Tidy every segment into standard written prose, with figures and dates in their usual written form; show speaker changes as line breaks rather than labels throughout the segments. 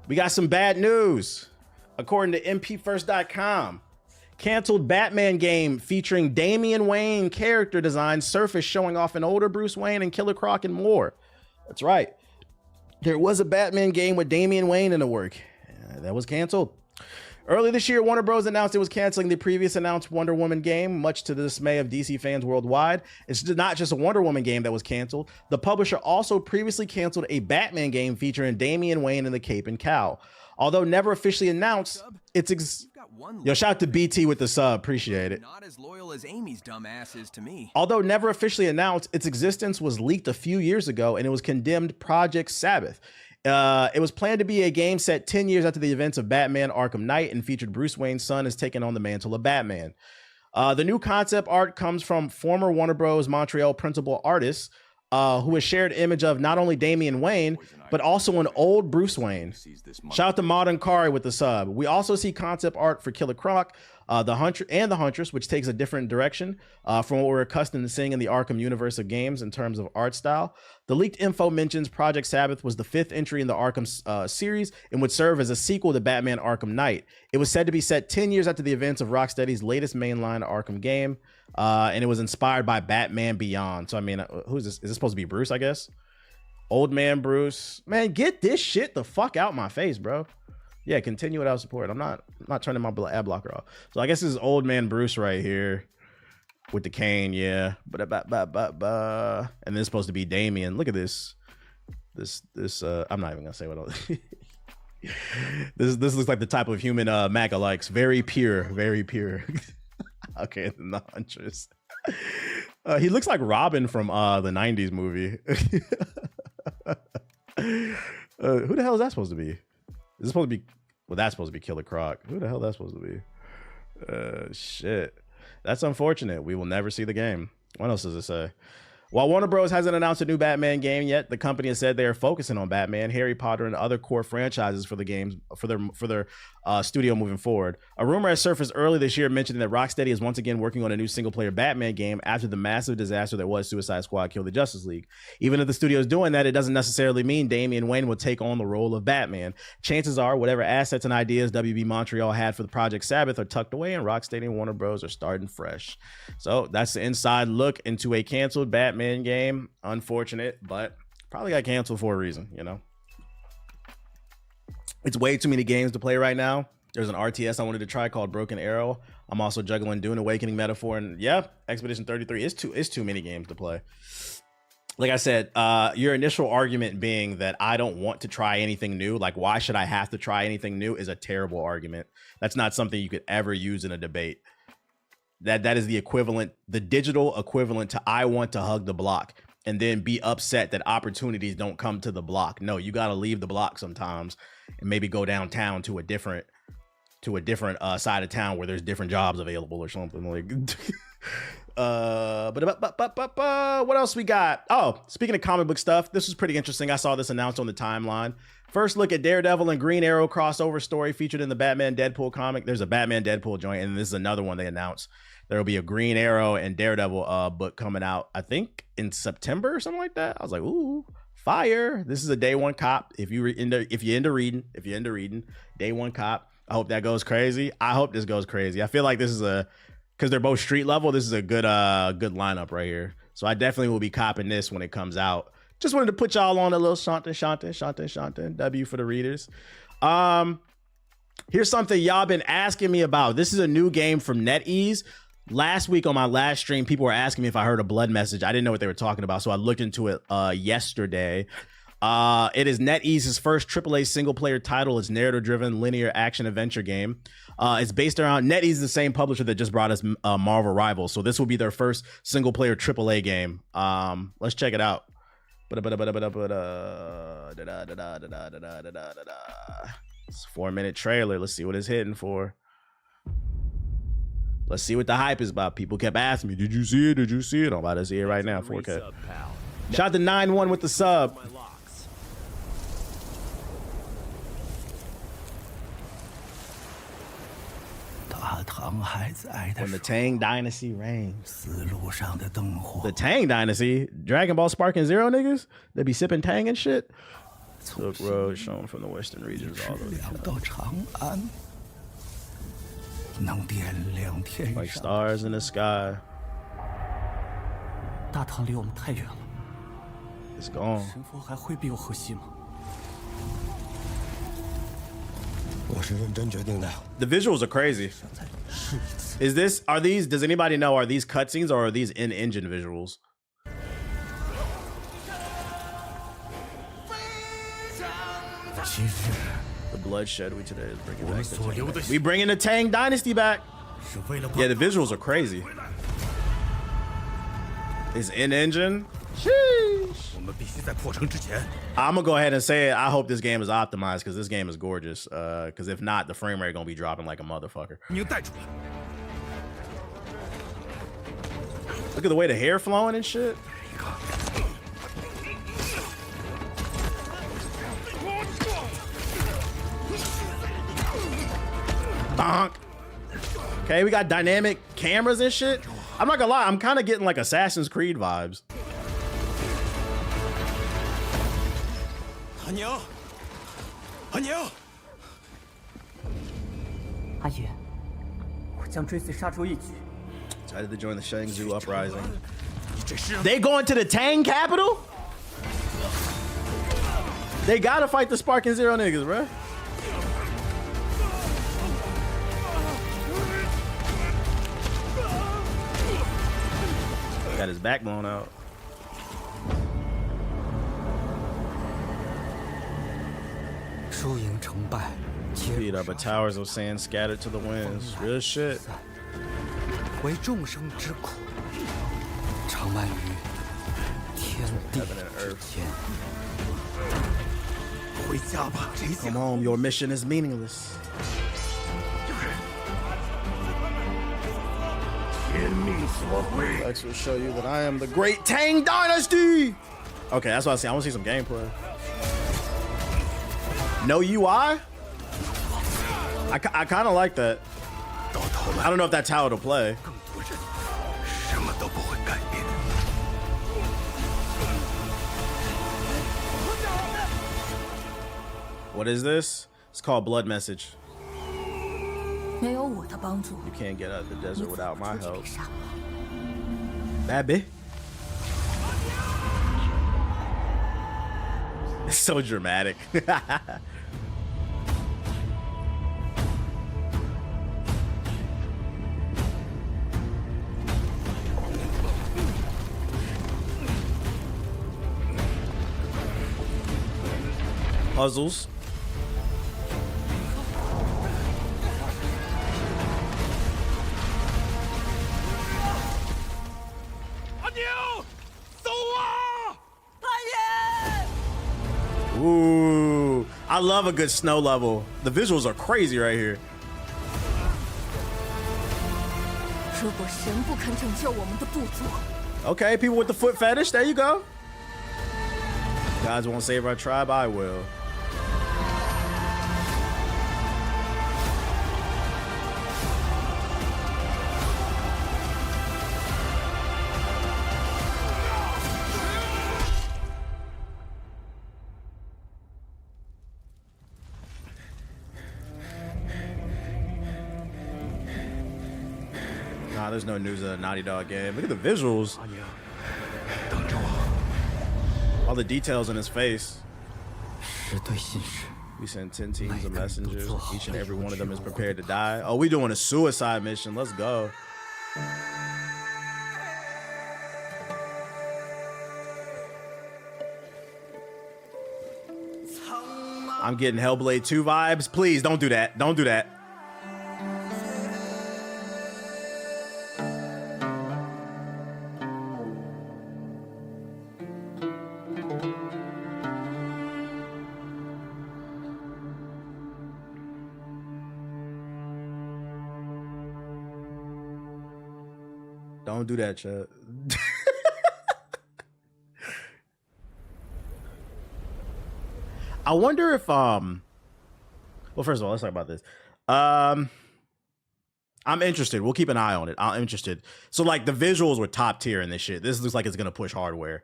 We got some bad news. According to MPFirst.com, canceled Batman game featuring Damian Wayne character design surfaced showing off an older Bruce Wayne and Killer Croc and more. That's right. There was a Batman game with Damian Wayne in the work. That was canceled. Early this year, Warner Bros. Announced it was canceling the previous announced Wonder Woman game, much to the dismay of DC fans worldwide. It's not just a Wonder Woman game that was canceled. The publisher also previously canceled a Batman game featuring Damian Wayne and the Cape and Cowl. Although never officially announced, yo, shout out to BT with the sub, appreciate it.
Not as loyal as Amy's dumbass is to me.
Although never officially announced, its existence was leaked a few years ago, and it was condemned Project Sabbath. It was planned to be a game set 10 years after the events of Batman Arkham Knight and featured Bruce Wayne's son as taking on the mantle of Batman. The new concept art comes from former Warner Bros. Montreal principal artist, who has shared image of not only Damian Wayne, but also an old Bruce Wayne. Shout out to Modern Kari with the sub. We also see concept art for Killer Croc, the Huntress, which takes a different direction from what we're accustomed to seeing in the Arkham universe of games in terms of art style. The leaked info mentions Project Sabbath was the 5th entry in the Arkham series and would serve as a sequel to Batman Arkham Knight. It was said to be set 10 years after the events of Rocksteady's latest mainline Arkham game, and it was inspired by Batman Beyond. So, I mean, who's this? Is this supposed to be Bruce, I guess? Old man Bruce. Man, get this shit the fuck out my face, bro. Yeah, continue without support. I'm not turning my ad blocker off. So I guess this is old man Bruce right here with the cane, yeah. And then it's supposed to be Damian. Look at this. This I'm not even gonna say what else. This looks like the type of human MAGA likes. Very pure, very pure. Okay, the Huntress. He looks like Robin from the 90s movie. Who the hell is that supposed to be? Is this supposed to be, well, that's supposed to be Killer Croc. Who the hell that's supposed to be? Shit. That's unfortunate. We will never see the game. What else does it say? While Warner Bros. Hasn't announced a new Batman game yet, the company has said they are focusing on Batman, Harry Potter, and other core franchises for the games for their studio moving forward. A rumor has surfaced early this year mentioning that Rocksteady is once again working on a new single-player Batman game after the massive disaster that was Suicide Squad Kill the Justice League. Even if the studio is doing that, it doesn't necessarily mean Damian Wayne will take on the role of Batman. Chances are, whatever assets and ideas WB Montreal had for the Project Sabbath are tucked away, and Rocksteady and Warner Bros. Are starting fresh. So that's the inside look into a canceled Batman game. Unfortunate, but probably got canceled for a reason, you know. It's way too many games to play right now. There's an RTS I wanted to try called Broken Arrow. I'm also juggling Dune Awakening Metaphor, and yeah, Expedition 33 is too many games to play. Like I said, your initial argument being that I don't want to try anything new, like why should I have to try anything new, is a terrible argument. That's not something you could ever use in a debate. That is the equivalent, the digital equivalent to I want to hug the block and then be upset that opportunities don't come to the block. No, you got to leave the block sometimes and maybe go downtown to a different side of town where there's different jobs available or something like. What else we got? Oh, speaking of comic book stuff, this was pretty interesting. I saw this announced on the timeline. First look at Daredevil and Green Arrow crossover story featured in the Batman Deadpool comic. There's a Batman Deadpool joint, and this is another one they announced. There will be a Green Arrow and Daredevil book coming out, I think in September or something like that. I was like, ooh, fire. This is a day one cop. If you're into reading, day one cop. I hope that goes crazy. I hope this goes crazy. I feel like this is because they're both street level, this is a good lineup right here. So I definitely will be copping this when it comes out. Just wanted to put y'all on a little shantin' W for the readers. Here's something y'all been asking me about. This is a new game from NetEase. Last week on my last stream, people were asking me if I heard a blood message. I didn't know what they were talking about, so I looked into it yesterday. It is NetEase's first AAA single-player title. It's narrative-driven linear action-adventure game. It's based around NetEase, is the same publisher that just brought us Marvel Rivals, so this will be their first single-player AAA game. Let's check it out. It's a 4-minute trailer. Let's see what it's hitting for. Let's see what the hype is about. People kept asking me, did you see it? Did you see it? I'm about to see it right now, 4K. Shout out to 9-1 with the sub. When the Tang Dynasty reigns. The Tang Dynasty? Dragon Ball Sparking Zero niggas? They be sipping Tang and shit? Silk Road shown from the western regions all over. Like stars in the sky. It's gone. The visuals are crazy. Does anybody know, are these cutscenes or are these in-engine visuals? The bloodshed we today is bringing back the Tang. We bringing the Tang Dynasty back. Yeah, the visuals are crazy. It's in-engine. Sheesh. I'm gonna go ahead and say it. I hope this game is optimized because this game is gorgeous. Because if not, the frame rate gonna be dropping like a motherfucker. Look at the way the hair flowing and shit. Bonk. Okay, we got dynamic cameras and shit. I'm not gonna lie, I'm kind of getting like Assassin's Creed vibes. Decided to join the Shangzhou uprising. They going to the Tang capital? They gotta fight the Sparking Zero niggas, bro. Got his back blown out. Beat up, but towers of sand scattered to the winds. Real shit. Heaven and earth. Come home, your mission is meaningless. Lex will show you that I am the great Tang Dynasty. Okay, that's what I see. I want to see some gameplay. No UI? I kind of like that. I don't know if that's how it'll play. What is this? It's called Blood Message. You can't get out of the desert without my help. Babby. It's so dramatic. Puzzles. Ooh, I love a good snow level. The visuals are crazy right here. Okay, people with the foot fetish, there you go. Gods won't save our tribe, I will. Nah, there's no news of a Naughty Dog game. Look at the visuals. All the details in his face. We send 10 teams of messengers. Each and every one of them is prepared to die. Oh, we doing a suicide mission. Let's go. I'm getting Hellblade 2 vibes. Please don't do that. Don't do that. Don't do that, chat. I wonder if well, first of all, let's talk about this. I'm interested. We'll keep an eye on it. I'm interested. So like the visuals were top tier in this shit. This looks like it's gonna push hardware.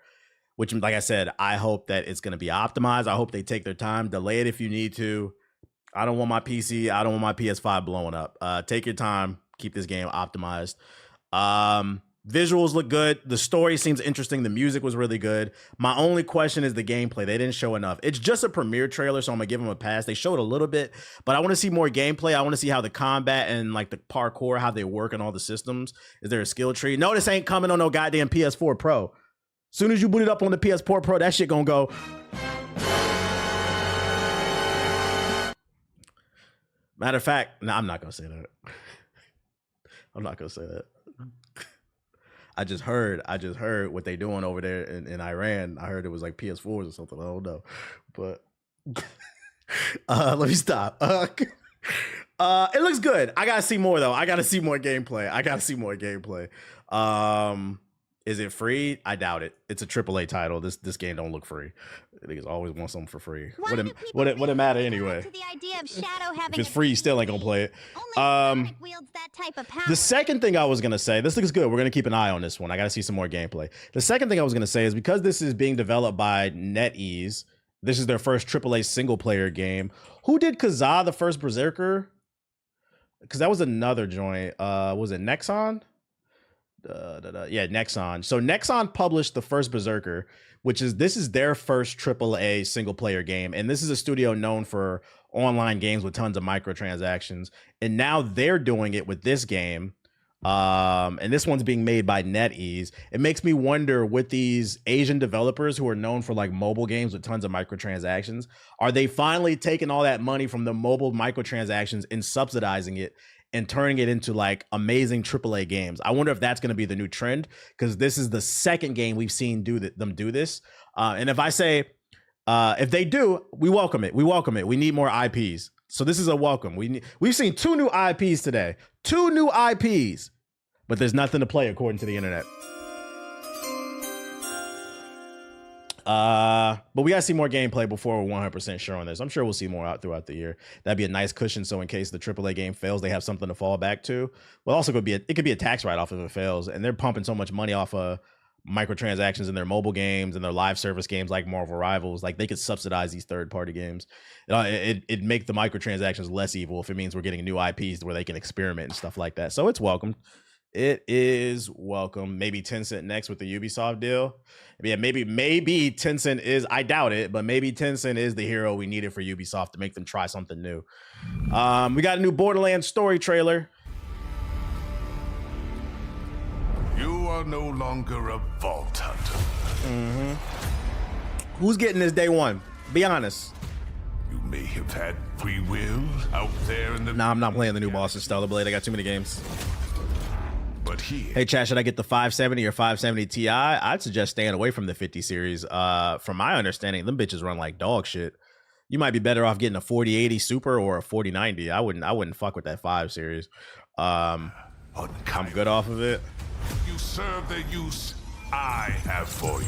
which, like I said, I hope that it's going to be optimized. I hope they take their time, delay it if you need to. I don't want my PC, I don't want my PS5 blowing up. Take your time, keep this game optimized. Visuals look good. The story seems interesting. The music was really good. My only question is the gameplay. They didn't show enough. It's just a premiere trailer, so I'm gonna give them a pass. They showed a little bit, but I want to see more gameplay. I want to see how the combat and like the parkour, how they work on all the systems. Is there a skill tree? No, this ain't coming on no goddamn PS4 Pro. Soon as you boot it up on the PS4 Pro, that shit gonna go. Matter of fact, no, I'm not gonna say that. I'm not gonna say that. I just heard what they doing over there in Iran. I heard it was like PS4s or something. I don't know, but let me stop. It looks good. I gotta see more though. I gotta see more gameplay. Is it free? I doubt it. It's a AAA title. This game don't look free. Niggas always want something for free. What it matter anyway? If it's free, you still ain't gonna play it. The second thing I was gonna say, this looks good. We're gonna keep an eye on this one. I gotta see some more gameplay. The second thing I was gonna say is because this is being developed by NetEase, this is their first AAA single player game. Who did Kazaa, the first Berserker? Because that was another joint. Was it Nexon? Yeah, Nexon. So Nexon published the first Berserker, this is their first AAA single player game, and this is a studio known for online games with tons of microtransactions, and now they're doing it with this game, and this one's being made by NetEase. It makes me wonder, with these Asian developers who are known for like mobile games with tons of microtransactions, are they finally taking all that money from the mobile microtransactions and subsidizing it and turning it into like amazing AAA games? I wonder if that's going to be the new trend, because this is the second game we've seen them do this. And if I say, if they do, we welcome it. We need more IPs. So this is a welcome. We've seen 2 new IPs today, 2 new IPs, but there's nothing to play according to the internet. But we gotta see more gameplay before we're 100% sure on this. I'm sure we'll see more out throughout the year. That'd be a nice cushion, so in case the AAA game fails, they have something to fall back to. Well, also it could be a tax write-off if it fails, and they're pumping so much money off of microtransactions in their mobile games and their live service games like Marvel Rivals. Like, they could subsidize these third-party games. It'd make the microtransactions less evil if it means we're getting new IPs where they can experiment and stuff like that. So it's welcome. It is welcome. Maybe Tencent next with the Ubisoft deal. Yeah, maybe Tencent is, I doubt it, but maybe Tencent is the hero we needed for Ubisoft to make them try something new. We got a new Borderlands story trailer.
You are no longer a vault hunter.
Who's getting this day one? Be honest.
You may have had free will out there in the...
Nah, I'm not playing the new boss in Stellar Blade. I got too many games.
But here...
Hey, chat, should I get the 570 or 570 Ti? I'd suggest staying away from the 50 series. From my understanding, them bitches run like dog shit. You might be better off getting a 4080 Super or a 4090. I wouldn't fuck with that 5 series. I'm good off of it.
You serve the use I have for you.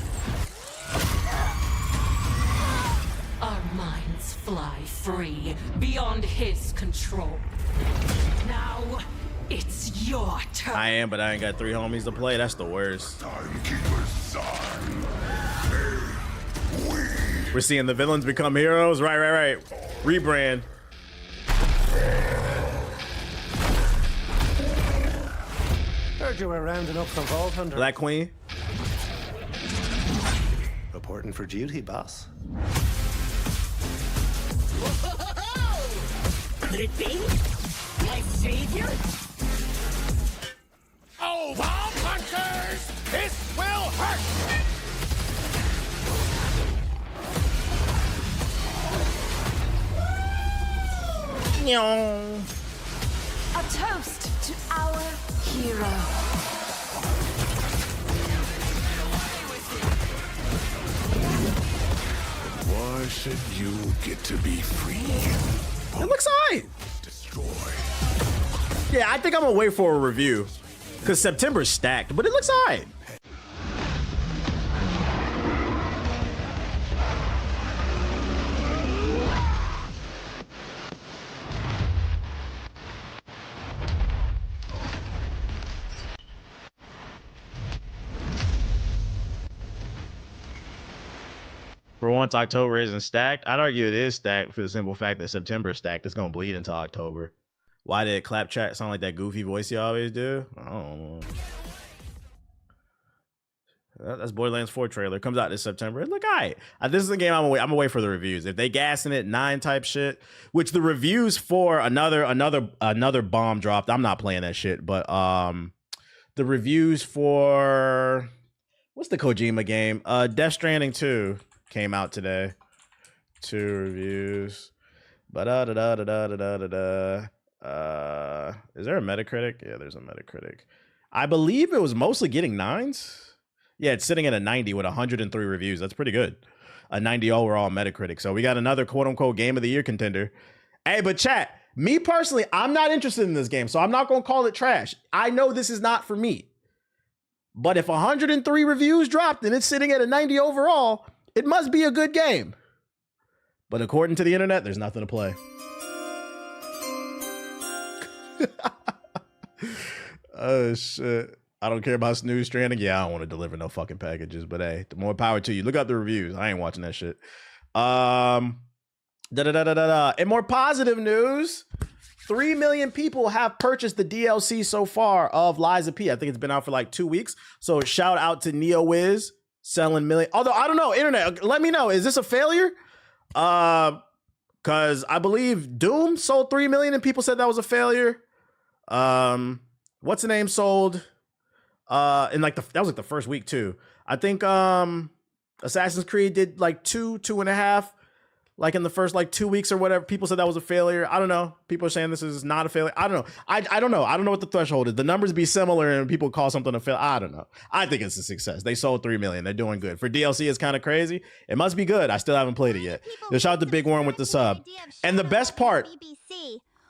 Our minds fly free, beyond his control. Now, it's your turn.
I am, but I ain't got 3 homies to play. That's the worst.
Timekeeper's son.
We're seeing the villains become heroes. Right. Rebrand.
Heard you were rounding up some Vault Hunter.
Black Queen.
Reporting for duty, boss.
Could it be? My savior?
Oh, Vault Hunters! This will hurt!
A toast to our hero.
Why should you get to be free?
It looks alright.
Destroy.
Yeah, I think I'm gonna wait for a review because September's stacked, but it looks alright. For once, October isn't stacked. I'd argue it is stacked for the simple fact that September is stacked. It's gonna bleed into October. Why did Clapchat sound like that goofy voice you always do? I don't know. That's Borderlands 4 trailer. Comes out this September. Look, all right. This is a game I'm gonna wait for the reviews. If they gassing it 9 type shit, which the reviews for another bomb dropped. I'm not playing that shit, but the reviews for what's the Kojima game? Death Stranding 2 came out today. 2 reviews. Is there a Metacritic? Yeah, there's a Metacritic. I believe it was mostly getting 9s. Yeah, it's sitting at a 90 with 103 reviews. That's pretty good. A 90 overall Metacritic. So we got another quote-unquote Game of the Year contender. Hey, but chat, me personally, I'm not interested in this game, so I'm not going to call it trash. I know this is not for me. But if 103 reviews dropped and it's sitting at a 90 overall, it must be a good game. But according to the internet, there's nothing to play. Oh, shit. I don't care about Snooze Stranding. Yeah, I don't want to deliver no fucking packages, but hey, more power to you. Look up the reviews. I ain't watching that shit. In more positive news, 3 million people have purchased the DLC so far of Lies of P. I think it's been out for like 2 weeks. So shout out to NeoWiz selling million. Although I don't know, internet, let me know. Is this a failure? Because I believe Doom sold 3 million and people said that was a failure. What's the name sold? In like that was like the first week too. I think Assassin's Creed did like 2.5, like in the first like 2 weeks or whatever. People said that was a failure. I don't know. People are saying this is not a failure. I don't know. I don't know. I don't know what the threshold is. The numbers be similar and people call something a failure. I don't know. I think it's a success. They sold 3 million. They're doing good. For DLC, it's kind of crazy. It must be good. I still haven't played it yet. Shout out to Big Worm with the sub. And the best part.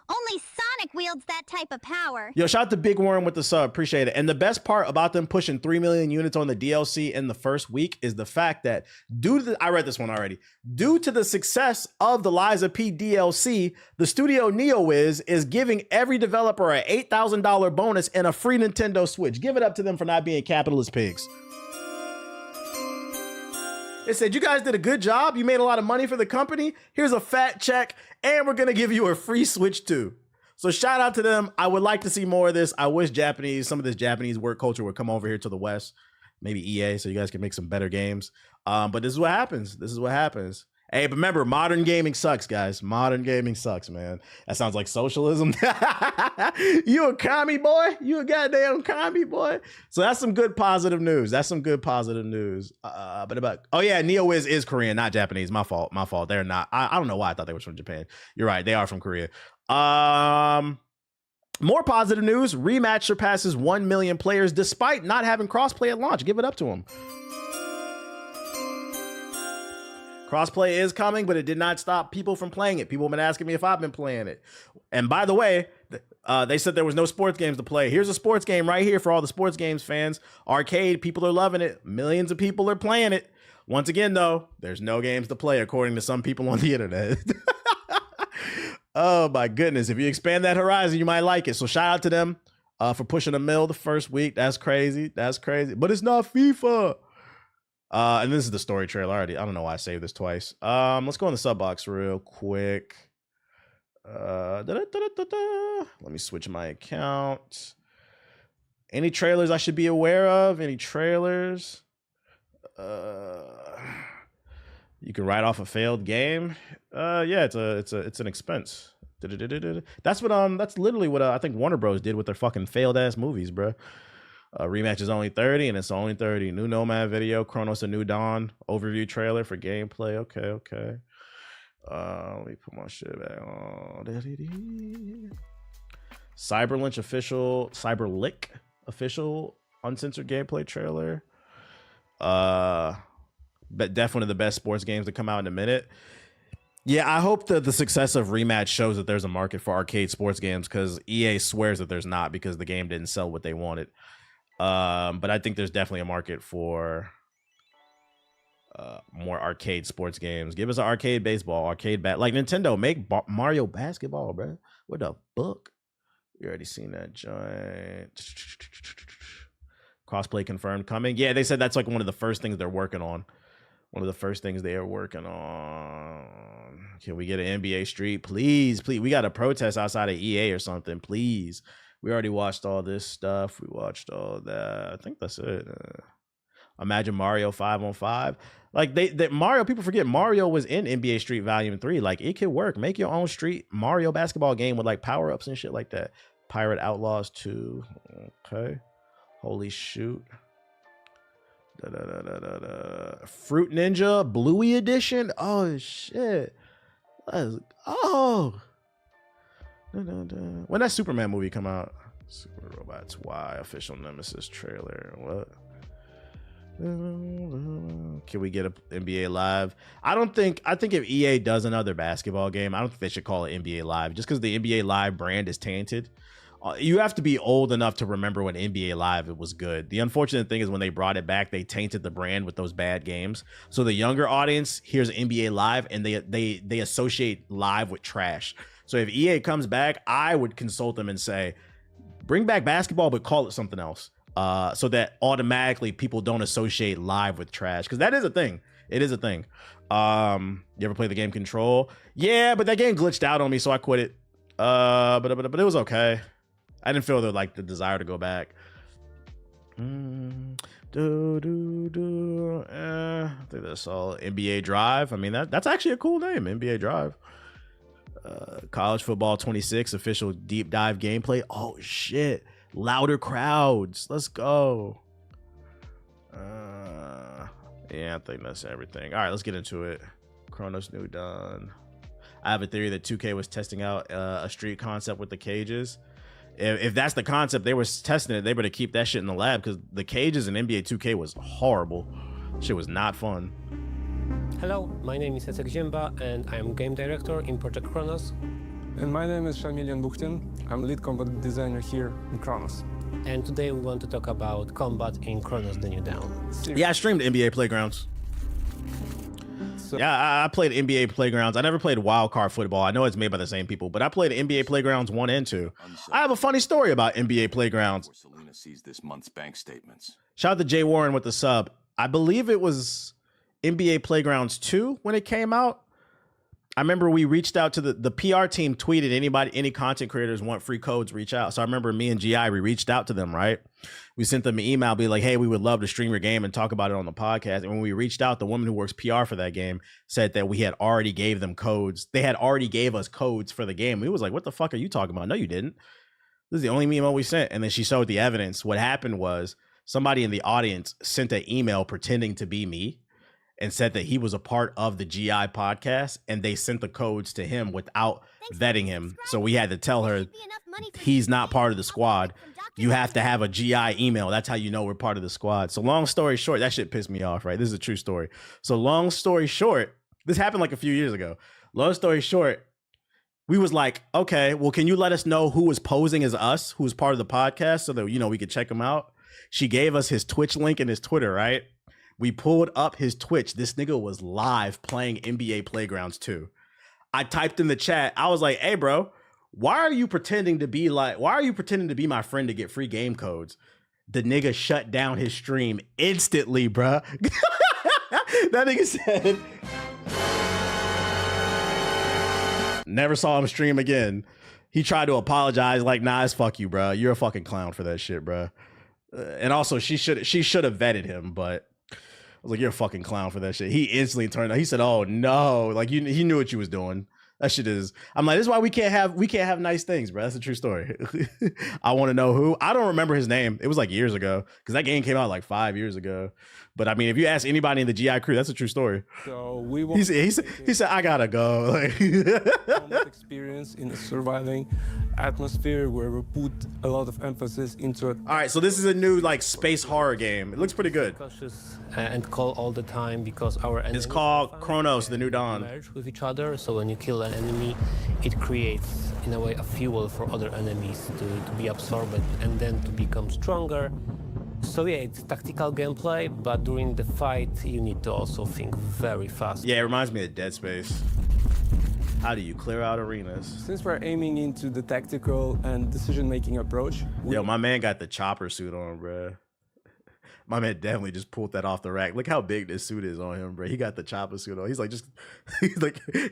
Only Sonic wields that type of power.
Yo, shout out to Big Worm with the sub. Appreciate it. And the best part about them pushing 3 million units on the DLC in the first week is the fact that I read this one already. Due to the success of the Lies of P DLC, the studio NeoWiz is giving every developer a $8,000 bonus and a free Nintendo Switch. Give it up to them for not being capitalist pigs. It said, you guys did a good job. You made a lot of money for the company. Here's a fat check, and we're going to give you a free Switch too. So shout out to them. I would like to see more of this. I wish some of this Japanese work culture would come over here to the West, maybe EA, so you guys can make some better games. But this is what happens. This is what happens. Hey, but remember, modern gaming sucks, guys. Modern gaming sucks, man. That sounds like socialism. You a commie boy? You a goddamn commie boy? So that's some good positive news. That's some good positive news. Oh yeah, NeoWiz is Korean, not Japanese. My fault. My fault. They're not. I don't know why I thought they were from Japan. You're right. They are from Korea. More positive news. Rematch surpasses 1 million players despite not having crossplay at launch. Give it up to them. Crossplay is coming, but it did not stop people from playing it. People have been asking me if I've been playing it. And by the way, they said there was no sports games to play. Here's a sports game right here for all the sports games fans. Arcade, people are loving it. Millions of people are playing it. Once again, though, there's no games to play, according to some people on the internet. Oh, my goodness. If you expand that horizon, you might like it. So shout out to them for pushing a mill the first week. That's crazy. That's crazy. But it's not FIFA. And this is the story trailer already. I don't know why I saved this twice. Let's go in the sub box real quick. Let me switch my account. Any trailers I should be aware of? Any trailers? You can write off a failed game. Yeah, it's an expense. That's literally what I think Warner Bros did with their fucking failed ass movies, bro. Rematch is only 30, and it's only 30. New Nomad video, Cronos: A New Dawn overview trailer for gameplay. Okay. Let me put my shit back on. Cyberlick official uncensored gameplay trailer. But definitely one of the best sports games to come out in a minute. Yeah, I hope that the success of Rematch shows that there's a market for arcade sports games, because EA swears that there's not, because the game didn't sell what they wanted. But I think there's definitely a market for more arcade sports games. Give us an arcade baseball, like Nintendo, make Mario basketball, bro. What the fuck? You already seen that joint. Crossplay confirmed coming. Yeah, they said that's like one of the first things they're working on. One of the first things they are working on. Can we get an NBA Street? Please, please. We got to protest outside of EA or something, please. We already watched all this stuff. We watched all that. I think that's it. Imagine Mario 5-on-5. Like Mario, people forget Mario was in NBA Street Volume 3. Like it could work. Make your own Street Mario basketball game with like power-ups and shit like that. Pirate Outlaws 2. Okay. Holy shoot. Fruit Ninja Bluey Edition. Oh shit. Oh. When that Superman movie come out? Super Robots Y official Nemesis trailer. What? Can we get a NBA Live? I think if EA does another basketball game, I don't think they should call it NBA Live just because the NBA Live brand is tainted. You have to be old enough to remember when NBA Live it was good. The unfortunate thing is when they brought it back, they tainted the brand with those bad games. So the younger audience hears NBA Live and they associate Live with trash. So if EA comes back, I would consult them and say, bring back basketball, but call it something else. So that automatically people don't associate Live with trash. Because that is a thing. It is a thing. You ever play the game Control? Yeah, but that game glitched out on me, so I quit it. But it was okay. I didn't feel the desire to go back. I think that's all. NBA Drive. I mean, that's actually a cool name, NBA Drive. College Football 26 official deep dive gameplay. Oh shit. Louder crowds. Let's go. Yeah, I think that's everything. All right, let's get into it. Cronos new done. I have a theory that 2K was testing out a street concept with the cages. If that's the concept they were testing it, they better keep that shit in the lab because the cages in NBA 2K was horrible. Shit was not fun.
Hello, my name is Jacek Ziemba and I am game director in Project Cronos.
And my name is Shamilian Buchtin. I'm lead combat designer here in Cronos.
And today we want to talk about combat in Cronos The New Dawn.
Yeah, I streamed NBA Playgrounds. Yeah, I played NBA Playgrounds. I never played Wildcard Football. I know it's made by the same people, but I played NBA Playgrounds 1 and 2. I have a funny story about NBA Playgrounds.
Selena sees this month's bank statements.
Shout out to Jay Warren with the sub. I believe it was NBA Playgrounds 2 when it came out. I remember we reached out to the PR team, tweeted any content creators want free codes, reach out. So I remember me and GI, we reached out to them, right? We sent them an email, be like, hey, we would love to stream your game and talk about it on the podcast. And when we reached out, the woman who works PR for that game said that we had already gave them codes. They had already gave us codes for the game. We was like, what the fuck are you talking about? No, you didn't. This is the only email we sent. And then she showed the evidence. What happened was somebody in the audience sent an email pretending to be me and said that he was a part of the GI podcast, and they sent the codes to him without vetting him. So we had to tell her he's not part of the squad. You have to have a GI email. That's how you know we're part of the squad. So long story short, that shit pissed me off, right? This is a true story. So long story short, this happened like a few years ago. Long story short, we was like, okay, well, can you let us know who was posing as us, who was part of the podcast so that, we could check him out? She gave us his Twitch link and his Twitter, right? We pulled up his Twitch. This nigga was live playing NBA Playgrounds 2. I typed in the chat. I was like, hey, bro, why are you pretending to be my friend to get free game codes? The nigga shut down his stream instantly, bro. That nigga said, never saw him stream again. He tried to apologize like, nah, it's fuck you, bro. You're a fucking clown for that shit, bro. And also, she should have vetted him, but I was like, you're a fucking clown for that shit. He instantly turned out. He said, oh no, like he knew what you was doing. That shit is, I'm like, this is why we can't have nice things, bro. That's a true story. I want to know who. I don't remember his name. It was like years ago because that game came out like 5 years ago. But I mean, if you ask anybody in the GI crew, that's a true story.
So we will.
He said, I gotta go. Like,
combat experience in a surviving atmosphere where we put a lot of emphasis into it.
All right, so this is a new like space horror game. It looks pretty good.
Cautious and call all the time because our enemies
It's called Cronos, The New Dawn.
Merge with each other. So when you kill an enemy, it creates in a way a fuel for other enemies to be absorbed and then to become stronger. So yeah, it's tactical gameplay, but during the fight, you need to also think very fast.
Yeah, it reminds me of Dead Space. How do you clear out arenas?
Since we're aiming into the tactical and decision-making approach.
Yo, my man got the chopper suit on, bro. My man definitely just pulled that off the rack. Look how big this suit is on him, bro. He got the chopper suit on. He's like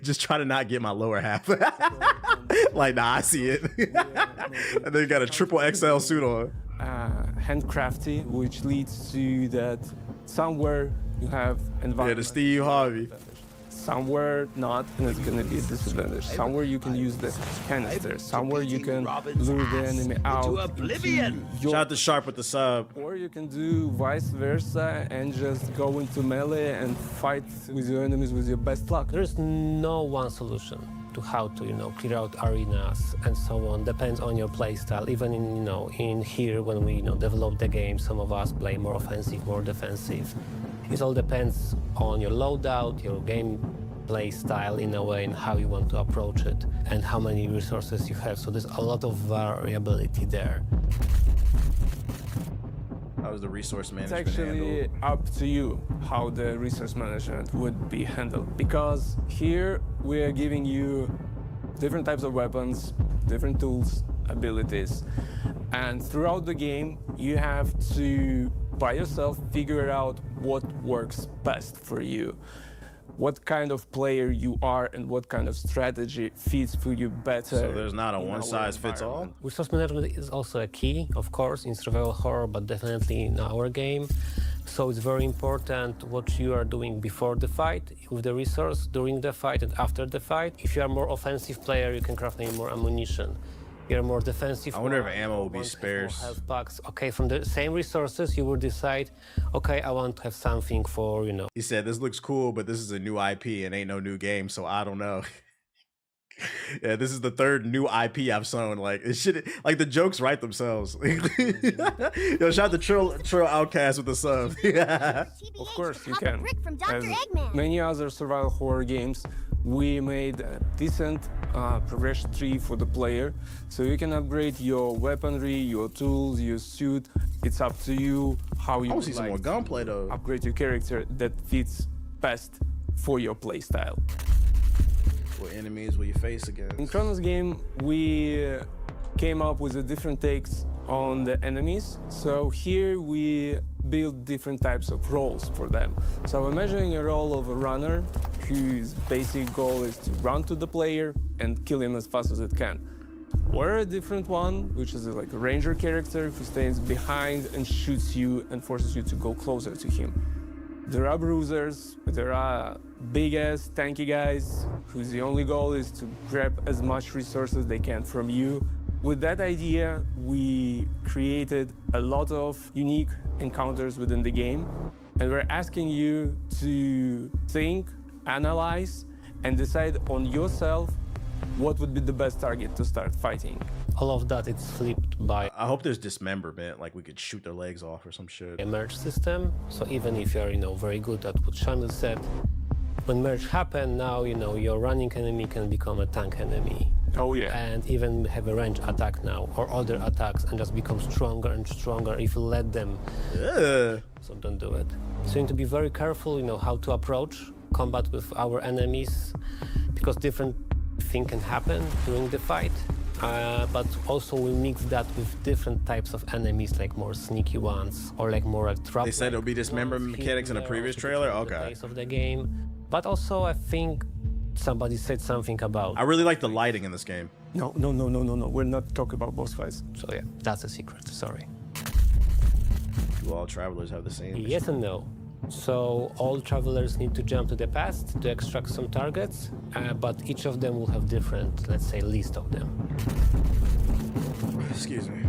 just trying to not get my lower half. Like, nah, I see it. And then he got a triple XL suit on.
Handcrafty, which leads to that somewhere you have environment.
Yeah, the Steve Harvey.
Somewhere not, and it's gonna be a disadvantage. Somewhere you can use the canister. Somewhere you can lure the enemy out oblivion.
Shout out to Sharp with the sub.
Or you can do vice versa and just go into melee and fight with your enemies with your best luck.
There's no one solution to how to, clear out arenas and so on. Depends on your playstyle. Even in here when we, develop the game, some of us play more offensive, more defensive. It all depends on your loadout, your gameplay style in a way, and how you want to approach it, and how many resources you have. So there's a lot of variability there.
How was the resource management
It's actually
handled?
up to you how the resource management would be handled. Because here we are giving you different types of weapons, different tools, abilities. And throughout the game, you have to, by yourself, figure out what works best for you. What kind of player you are and what kind of strategy fits for you better.
So there's not a one-size-fits-all?
Resource management is also a key, of course, in survival horror, but definitely in our game. So it's very important what you are doing before the fight with the resource, during the fight, and after the fight. If you are a more offensive player, you can craft more ammunition. You're more defensive.
I wonder if ammo will be sparse.
Health packs. Okay, from the same resources, you will decide, okay, I want to have something for,
He said, this looks cool, but this is a new IP and ain't no new game, so I don't know. Yeah, this is the third new IP I've sown. Like, it should, like, the jokes write themselves. Yo, shout out to Trill Outcast with the sub.
Of course, you can. As many other survival horror games, we made a decent progression tree for the player, so you can upgrade your weaponry, your tools, your suit. It's up to you how you
want to see some more gunplay though.
Upgrade your character that fits best for your playstyle.
What enemies will you face against?
In Cronos game, we came up with a different takes on the enemies. So here we build different types of roles for them. So imagining a role of a runner whose basic goal is to run to the player and kill him as fast as it can. Or a different one, which is like a ranger character who stands behind and shoots you and forces you to go closer to him. There are bruisers, there are big-ass tanky guys whose the only goal is to grab as much resources they can from you. With that idea, we created a lot of unique encounters within the game, and we're asking you to think, analyze, and decide on yourself what would be the best target to start fighting.
All of that is flipped by
I hope there's dismemberment, like we could shoot their legs off or some shit.
a merge system. So even if you're, very good at what Shamil said, when merge happen, now, your running enemy can become a tank enemy.
Oh yeah.
And even have a range attack now, or other attacks, and just become stronger and stronger if you let them. So don't do it. So you need to be very careful, how to approach combat with our enemies, because different things can happen during the fight. But also we mix that with different types of enemies, like more sneaky ones, or like more like trap.
They said it'll be dismemberment mechanics in a previous trailer? Okay.
The pace of the game. But also I think somebody said something about...
I really like the lighting in this game.
No. We're not talking about boss fights.
So yeah, that's a secret, sorry.
Do all travelers have the same?
Yes and no. So all travelers need to jump to the past to extract some targets, but each of them will have different, let's say, list of them.
Excuse me.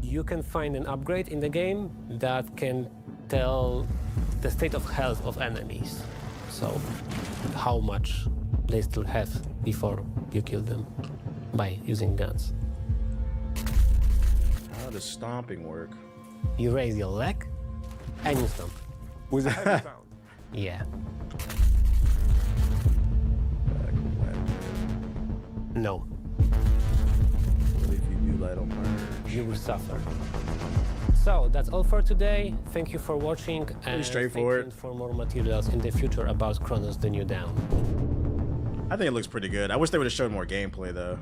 You can find an upgrade in the game that can tell the state of health of enemies. So how much they still have before you kill them by using guns.
How does stomping work?
You raise your leg and you stomp.
With a heavy sound.
Yeah. No.
What if you do light on merge?
You will suffer. So that's all for today. Thank you for watching, and
straightforward.
stay tuned for more materials in the future about Cronos: The New Dawn.
I think it looks pretty good. I wish they would have showed more gameplay though.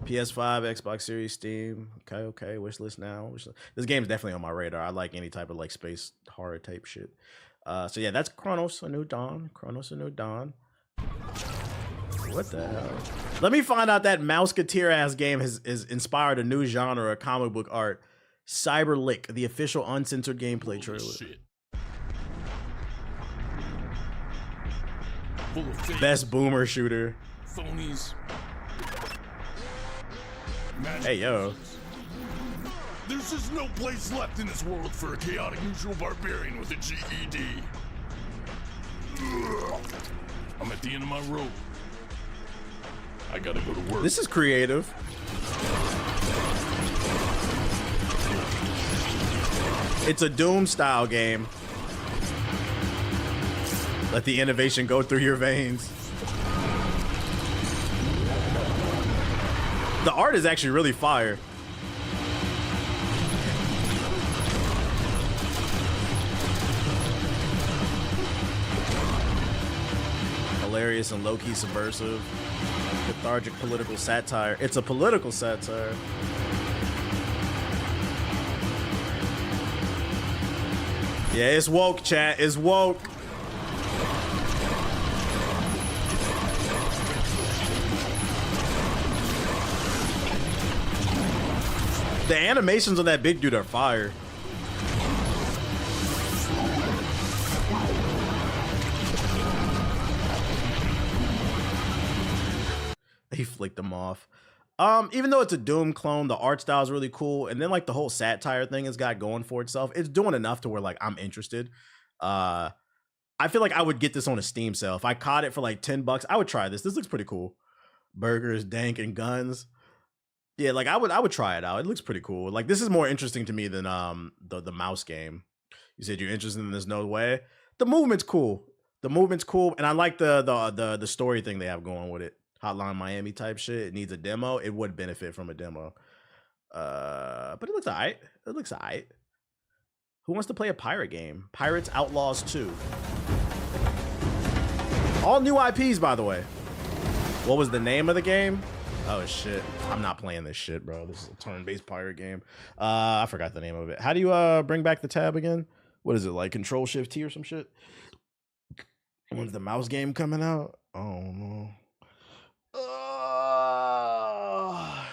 PS5, Xbox Series, Steam. Okay. Wish list now. This game's definitely on my radar. I like any type of like space horror type shit. So yeah, that's Cronos: A New Dawn. Cronos: A New Dawn. What the hell? Let me find out that Mouseketeer ass game has inspired a new genre of comic book art. Cyberlick, the official uncensored gameplay trailer.
Shit.
Best boomer shooter.
Phonies.
Hey yo.
There's just no place left in this world for a chaotic neutral barbarian with a GED. I'm at the end of my rope. I gotta go to work.
This is creative. It's a Doom style game. Let the innovation go through your veins. The art is actually really fire. Hilarious and low-key subversive. Lethargic political satire. It's a political satire. Yeah, it's woke, chat. It's woke. The animations on that big dude are fire. He flicked them off. Even though it's a Doom clone, the art style is really cool, and then like the whole satire thing has got going for itself. It's doing enough to where like I'm interested. I feel like I would get this on a Steam sale if I caught it for like $10. I would try this. This looks pretty cool. Burgers, dank, and guns. Yeah, like I would try it out. It looks pretty cool. Like this is more interesting to me than the mouse game. You said you're interested in this? No way. The movement's cool. The movement's cool, and I like the story thing they have going with it. Hotline Miami type shit. It needs a demo. It would benefit from a demo. But it looks alright. It looks alright. Who wants to play a pirate game? Pirates Outlaws 2. All new IPs, by the way. What was the name of the game? Oh shit. I'm not playing this shit, bro. This is a turn-based pirate game. I forgot the name of it. How do you bring back the tab again? What is it, like Control Shift T or some shit? When's the mouse game coming out? Oh no.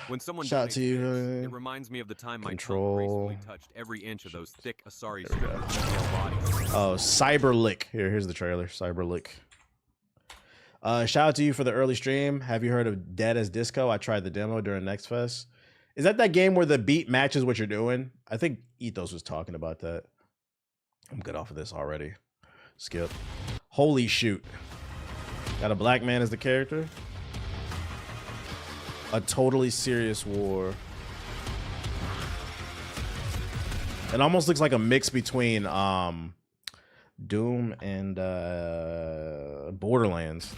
When someone
Shout
donates
to you.
this, it reminds me of the time my
Control.
tongue gracefully touched every inch of those thick Asari strippers' female bodies.
Oh, Cyberlick. Here's the trailer. Cyberlick. Shout out to you for the early stream. Have you heard of Dead as Disco? I tried the demo during Next Fest. Is that game where the beat matches what you're doing? I think Ethos was talking about that. I'm good off of this already. Skip. Holy shoot. Got a black man as the character. A totally serious war. It almost looks like a mix between Doom and Borderlands.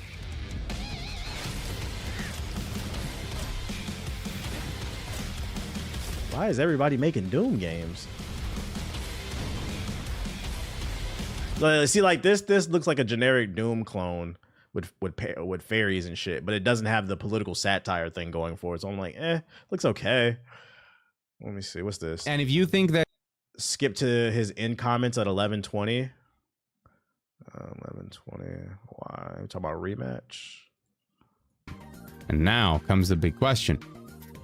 Why is everybody making Doom games? See, like this looks like a generic Doom clone with fairies and shit, but it doesn't have the political satire thing going for it. So I'm like, looks okay. Let me see, what's this?
And if you think that
skip to his end comments at 11:20. 11:20. Why? We're talking about Rematch.
And now comes the big question.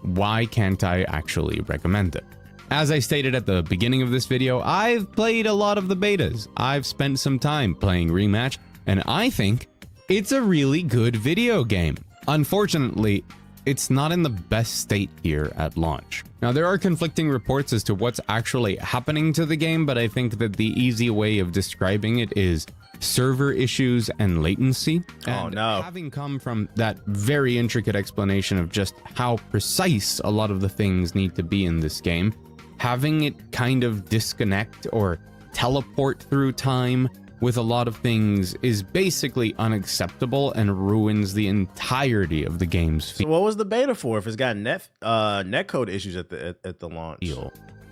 Why can't I actually recommend it? As I stated at the beginning of this video, I've played a lot of the betas. I've spent some time playing Rematch, and I think it's a really good video game. Unfortunately, it's not in the best state here at launch. Now, there are conflicting reports as to what's actually happening to the game, but I think that the easy way of describing it is server issues and latency. And having come from that very intricate explanation of just how precise a lot of the things need to be in this game, having it kind of disconnect or teleport through time with a lot of things is basically unacceptable and ruins the entirety of the game's feel.
So what was the beta for if it's got netcode issues at the launch?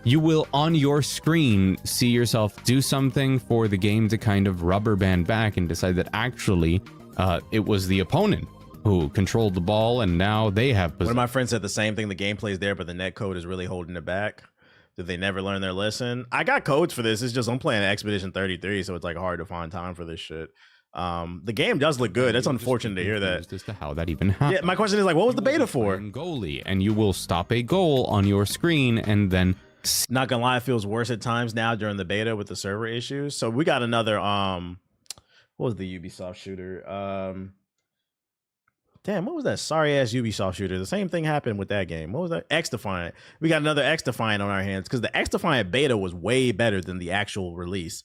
You will on your screen see yourself do something for the game to kind of rubber band back and decide that actually it was the opponent who controlled the ball, and now they have
One
possession.
of my friends said the same thing. The gameplay's there, but the netcode is really holding it back. Did they never learn their lesson? I got codes for this. It's just I'm playing Expedition 33, so it's like hard to find time for this shit. The game does look good. It's unfortunate to hear that.
As to how that even happened.
Yeah, my question is like, what was the beta for?
Goalie, and you will stop a goal on your screen, and then
Not gonna lie, it feels worse at times now during the beta with the server issues. So we got another what was the Ubisoft shooter? Damn, what was that sorry ass Ubisoft shooter? The same thing happened with that game. What was that? X Defiant. We got another X Defiant on our hands because the X Defiant beta was way better than the actual release.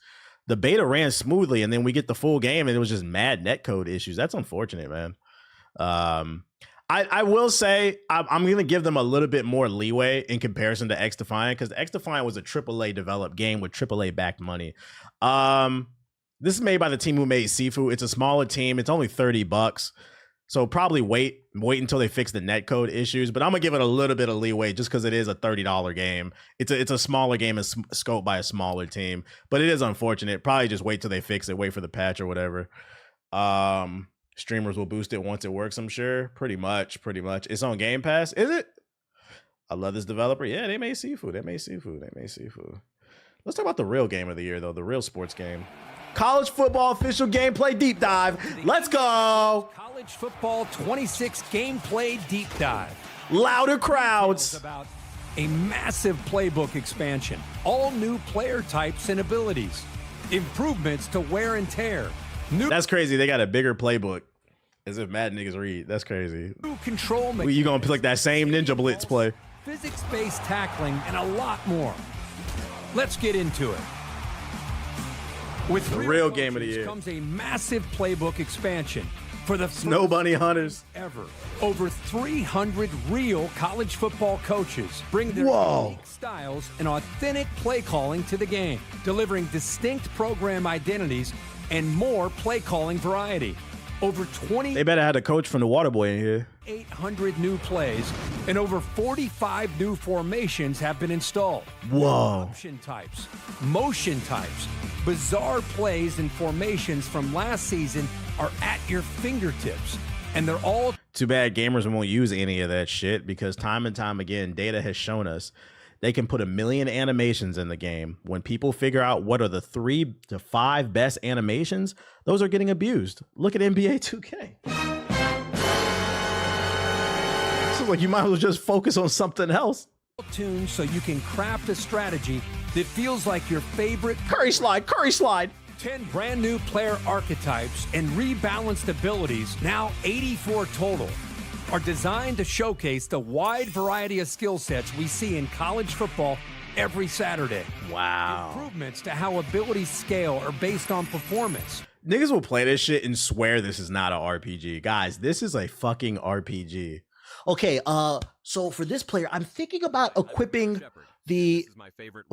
The beta ran smoothly, and then we get the full game, and it was just mad netcode issues. That's unfortunate, man. I will say I'm going to give them a little bit more leeway in comparison to X Defiant because X Defiant was a AAA developed game with AAA backed money. This is made by the team who made Sifu. It's a smaller team. It's only $30. So probably wait until they fix the netcode issues. But I'm gonna give it a little bit of leeway just because it is a $30 game. It's a smaller game and scoped by a smaller team. But it is unfortunate. Probably just wait till they fix it. Wait for the patch or whatever. Streamers will boost it once it works, I'm sure. Pretty much. It's on Game Pass. Is it? I love this developer. Yeah, they made Sifu. Let's talk about the real game of the year, though. The real sports game. College football official gameplay deep dive. Let's go.
College football 26 gameplay deep dive.
Louder crowds.
About a massive playbook expansion. All new player types and abilities. Improvements to wear and tear.
That's crazy. They got a bigger playbook. As if mad niggas read. That's crazy.
New control
mechanics. You gonna pick that same Ninja Blitz play.
Physics-based tackling and a lot more. Let's get into it. With
the real game of the year
comes a massive playbook expansion for the
Snow Bunny Hunters
ever. Over 300 real college football coaches bring their unique styles and authentic play calling to the game, delivering distinct program identities and more play calling variety. Over 20.
They better have a coach from the Waterboy in here.
800 new plays and over 45 new formations have been installed.
Whoa.
Option types, motion types, bizarre plays and formations from last season are at your fingertips. And they're all...
Too bad gamers won't use any of that shit because time and time again, data has shown us they can put 1 million animations in the game. When people figure out what are the 3 to 5 best animations, those are getting abused. Look at NBA 2K. So like you might as well just focus on something else.
Tuned so you can craft a strategy that feels like your favorite
curry slide.
10 brand new player archetypes and rebalanced abilities, now 84 total, are designed to showcase the wide variety of skill sets we see in college football every Saturday.
Wow.
Improvements to how abilities scale are based on performance.
Niggas will play this shit and swear this is not an RPG. Guys, this is a fucking RPG.
Okay, so for this player, I'm thinking about equipping the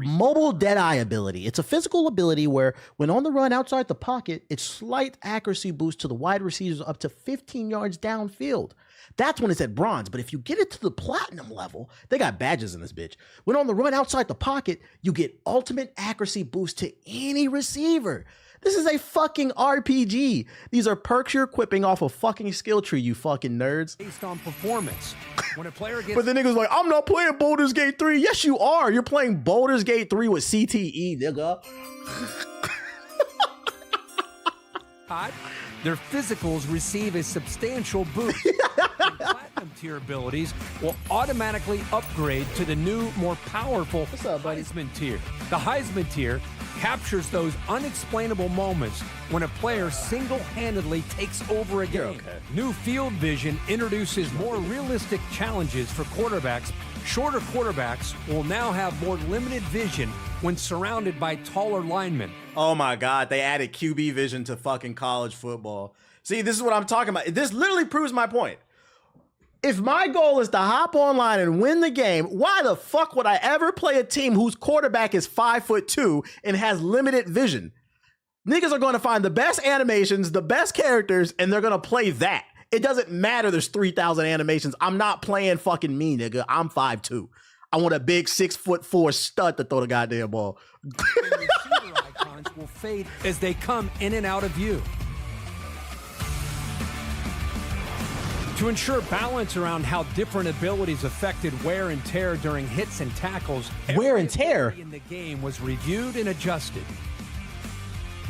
mobile Deadeye ability. It's a physical ability where when on the run outside the pocket, it's slight accuracy boost to the wide receivers up to 15 yards downfield. That's when it's at bronze. But if you get it to the platinum level, they got badges in this bitch. When on the run outside the pocket, you get ultimate accuracy boost to any receiver. This is a fucking RPG. These are perks you're equipping off a fucking skill tree, you fucking nerds.
Based on performance. When a player gets...
But the nigga's like, I'm not playing Baldur's Gate 3. Yes, you are. You're playing Baldur's Gate 3 with CTE, nigga.
Their physicals receive a substantial boost. Platinum tier abilities will automatically upgrade to the new, more powerful Heisman tier. The Heisman tier captures those unexplainable moments when a player single-handedly takes over a game. New field vision introduces more realistic challenges for quarterbacks. Shorter quarterbacks will now have more limited vision when surrounded by taller linemen.
Oh my God, they added QB vision to fucking college football. See, this is what I'm talking about. This literally proves my point. If my goal is to hop online and win the game, why the fuck would I ever play a team whose quarterback is 5'2" and has limited vision? Niggas are going to find the best animations, the best characters, and they're going to play that. It doesn't matter there's 3,000 animations. I'm not playing fucking me, nigga. I'm 5'2". I want a big 6'4" stud to throw the goddamn ball.
Receiver icons will fade as they come in and out of view. To ensure balance around how different abilities affected wear and tear during hits and tackles,
wear and tear
in the game was reviewed and adjusted.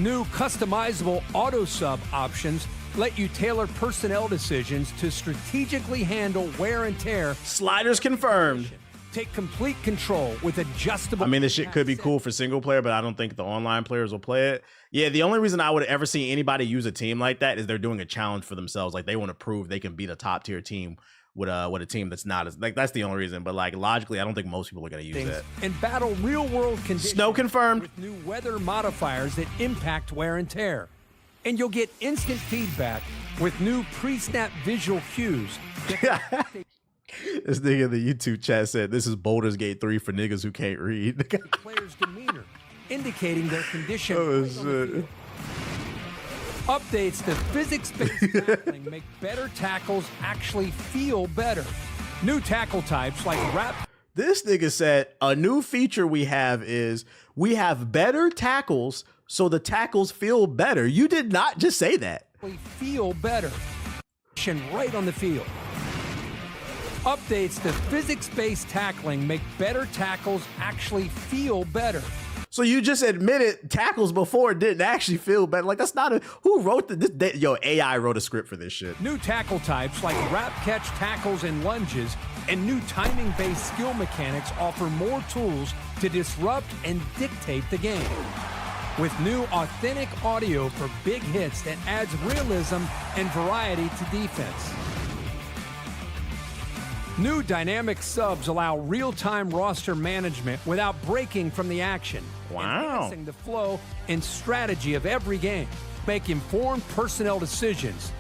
New customizable auto sub options let you tailor personnel decisions to strategically handle wear and tear.
Sliders confirmed.
Take complete control with adjustable.
I mean, this shit could be cool for single player, but I don't think the online players will play it. Yeah, the only reason I would ever see anybody use a team like that is they're doing a challenge for themselves. Like they want to prove they can beat a top tier team with a team that's not as like that's the only reason. But like logically, I don't think most people are gonna use that.
And battle real world conditions.
Snow confirmed.
With new weather modifiers that impact wear and tear. And you'll get instant feedback with new pre-snap visual cues.
This nigga in the YouTube chat said this is Baldur's Gate 3 for niggas who can't read.
Players' demeanor, indicating their condition.
Oh shit.
Updates to physics-based tackling make better tackles actually feel better. New tackle types like wrap.
This nigga said a new feature we have is we have better tackles so the tackles feel better. You did not just say that.
Feel better. Right on the field. Updates to physics-based tackling make better tackles actually feel better.
So you just admitted tackles before didn't actually feel better. Like that's not a who wrote this? Yo, AI wrote a script for this shit.
New tackle types like wrap catch tackles and lunges and new timing-based skill mechanics offer more tools to disrupt and dictate the game. With new authentic audio for big hits that adds realism and variety to defense. New dynamic subs allow real-time roster management without breaking from the action.
Wow.
Enhancing the flow and strategy of every game. Make informed personnel decisions.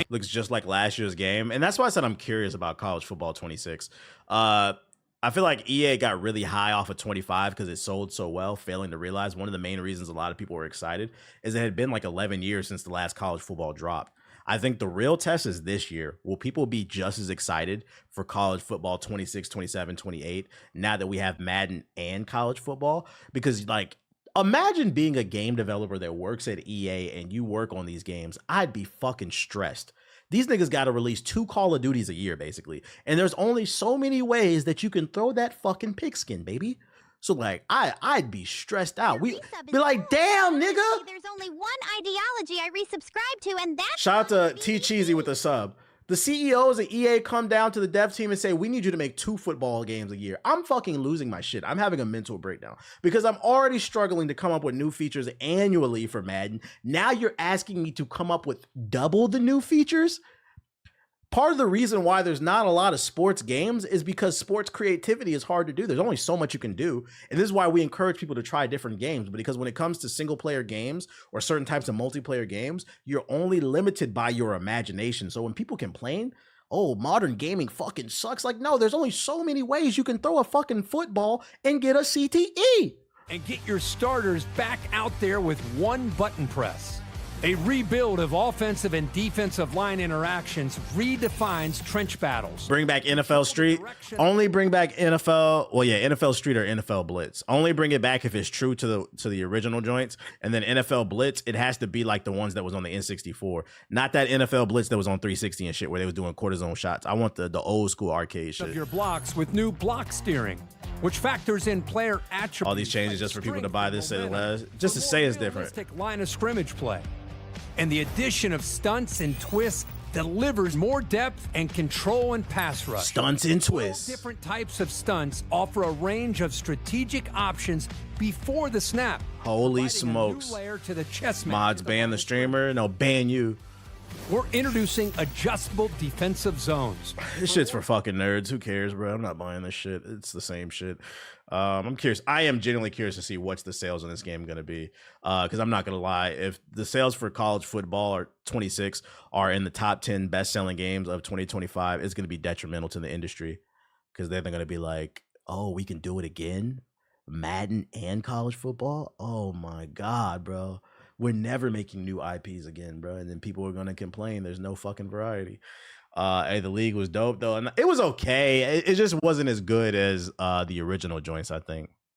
Looks just like last year's game. And that's why I said I'm curious about College Football 26. I feel like EA got really high off of 25 because it sold so well, failing to realize one of the main reasons a lot of people were excited is it had been like 11 years since the last college football dropped. I think the real test is this year. Will people be just as excited for college football 26, 27, 28 now that we have Madden and college football? Because like, imagine being a game developer that works at EA and you work on these games. I'd be fucking stressed. These niggas got to release 2 Call of Duties a year, basically. And there's only so many ways that you can throw that fucking pigskin, baby. So, like, I'd be stressed out. We be like, damn, nigga.
There's only one ideology I resubscribe to, and that's...
Shout out to T Cheesy with the sub. The CEOs at EA come down to the dev team and say, we need you to make 2 football games a year. I'm fucking losing my shit. I'm having a mental breakdown because I'm already struggling to come up with new features annually for Madden. Now you're asking me to come up with double the new features? Part of the reason why there's not a lot of sports games is because sports creativity is hard to do. There's only so much you can do. And this is why we encourage people to try different games. Because when it comes to single player games or certain types of multiplayer games, you're only limited by your imagination. So when people complain, oh, modern gaming fucking sucks. Like, no, there's only so many ways you can throw a fucking football and get a CTE.
And get your starters back out there with one button press. A rebuild of offensive and defensive line interactions redefines trench battles.
Bring back NFL Street. Only bring back NFL. Well, yeah, NFL Street or NFL Blitz. Only bring it back if it's true to the original joints. And then NFL Blitz, it has to be like the ones that was on the N64, not that NFL Blitz that was on 360 and shit where they was doing cortisone shots. I want the old school arcade shit.
Of your blocks with new block steering, which factors in player attributes.
All these changes just for people to buy this, just to say it's different.
Line of scrimmage play. And the addition of stunts and twists delivers more depth and control and pass rush.
Stunts and twists.
Different types of stunts offer a range of strategic options before the snap.
Holy smokes.
Layer to the chess
mods ban the streamer. No, ban you.
We're introducing adjustable defensive zones.
This shit's for fucking nerds. Who cares, bro? I'm not buying this shit. It's the same shit. I'm curious. I am genuinely curious to see what's the sales in this game going to be. Because I'm not going to lie. If the sales for college football or 26 are in the top 10 best-selling games of 2025, it's going to be detrimental to the industry. Because then they're going to be like, oh, we can do it again? Madden and college football? Oh, my God, bro. We're never making new IPs again, bro. And then people are going to complain there's no fucking variety. Hey, the league was dope, though. And it was okay. It just wasn't as good as the original joints, I think.